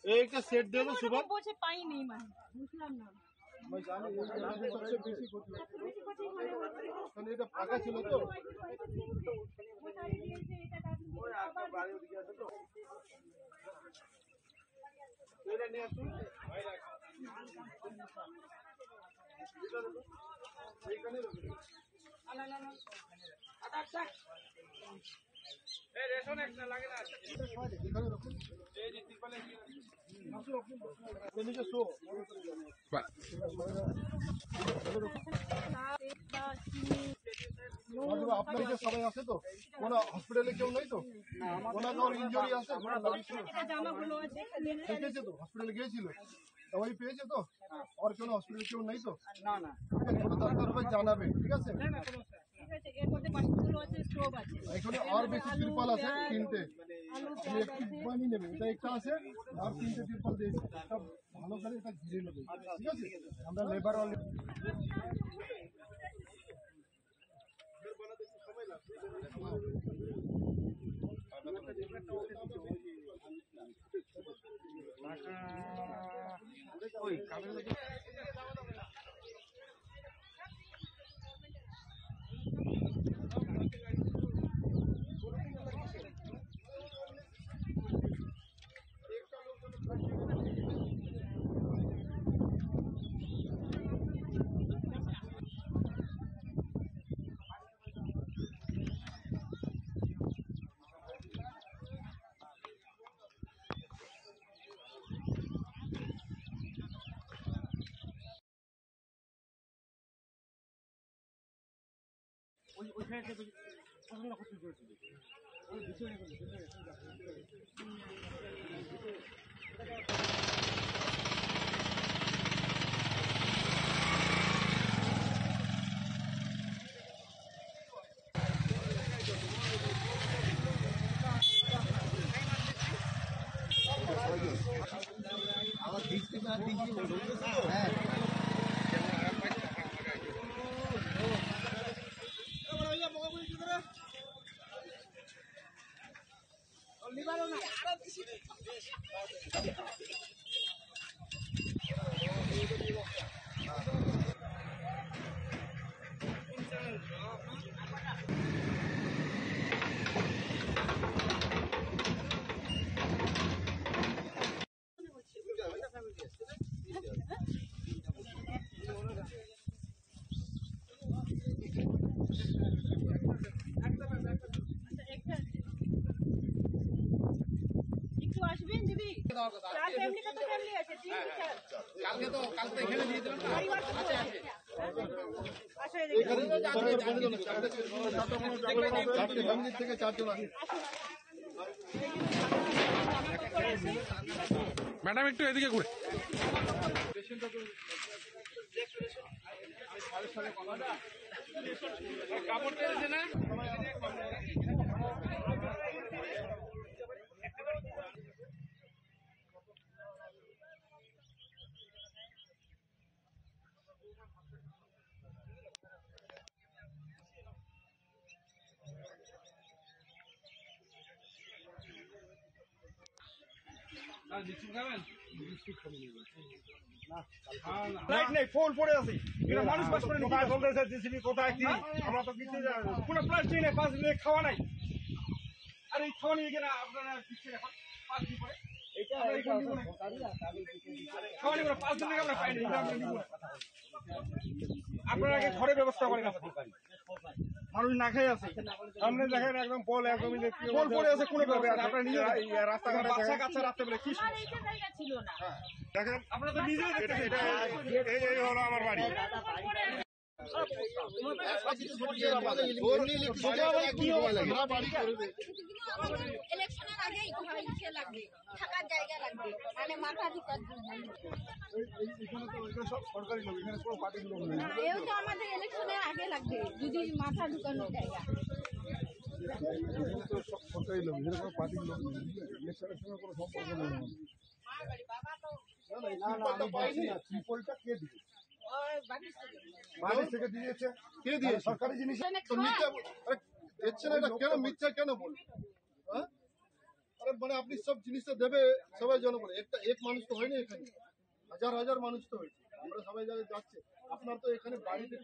एक सेट दे दो सुबह বলছে পাইনি মানে বুঝলাম না मैं जाने सबसे बेसी এটা ফাঁকা ছিল তো এটা নিয়ে আসুন এইখানে রেশন একটা লাগে না এখানে রাখুন এই যে তিরপালে আসো আপনি নিচে শো আপনার যে সবাই আছে তো কোন হসপিটালে কেউ নেই তো কোন কারোর ইনজুরি আছে দেখেছে তো হসপিটালে গিয়েছিল সবাই পেয়েছে তো আর কোনো হসপিটালে কেউ নেই তো না না দরকার হবে জানাবে ঠিক আছে এখানে আর বেশি তিরপাল আছে তিনটে একটু বানিয়ে নেবে এটা একটা আছে আর তিনটে তিরপাল দিয়েছে একটা ভালো করে এটা ঘিরে নেবে ঠিক আছে আমরা লেবার থেকে চারজন আছে ম্যাডাম একটু এদিকে ঘুরে কাপড় পেয়েছে না লাইট নেই ফোন পড়ে আছে এটা মানুষ বাস করে কোথায় বলতেছে জিসিবি কোথায় কি আমরা তো কিছু কোনো প্লাস্টিক নেই 5 মিনিট খাওয়া নাই আর এই খাওয়া নিয়ে গেলে আপনারা কিছু এখন 5 দিন পরে এটা খাওয়া নিয়ে 5 দিন আমরা পাইনি আমরা নিব আপনারা আগে ঘরে ব্যবস্থা করেন মানুষ না খেয়ে আছে সামনে দেখেন একদম পোল একদম পোল পড়ে আছে কোনো আপনারা নিজে রাস্তাঘাটে বাচ্চা কাচ্চা রাখতে বলে কি ছিল না দেখেন আপনারা তো নিজেই দেখতেছেন এটা এই হলো আমার বাড়ি ইলেকশনের আগে লাগবে থাকার জায়গা লাগবে মানে মাথাধিকার সরকারি লোক এখানে কোনো পার্টির লোক নেই এও তো আমাদের ইলেকশনের আগে লাগবে যদি মাথা ঢুকানোর জায়গা সরকারি লোক এখানে কোনো পার্টির লোক নেই ইলেকশনের সঙ্গে কোনো সম্পর্ক নেই ত্রিপলটা কে দিবে বাড়ি থেকে দিয়েছে কে দিয়ে সরকারি জিনিস দিচ্ছে না এটা কেন মিথ্যা কেন বলবো মানে আপনি সব জিনিসটা দেবে সবাই জনগণ, একটা এক মানুষ তো হয়নি এখানে, হাজার হাজার মানুষ তো হয়েছে, আমরা সবাই জায়গায় যাচ্ছে। আপনার তো এখানে বাড়িতে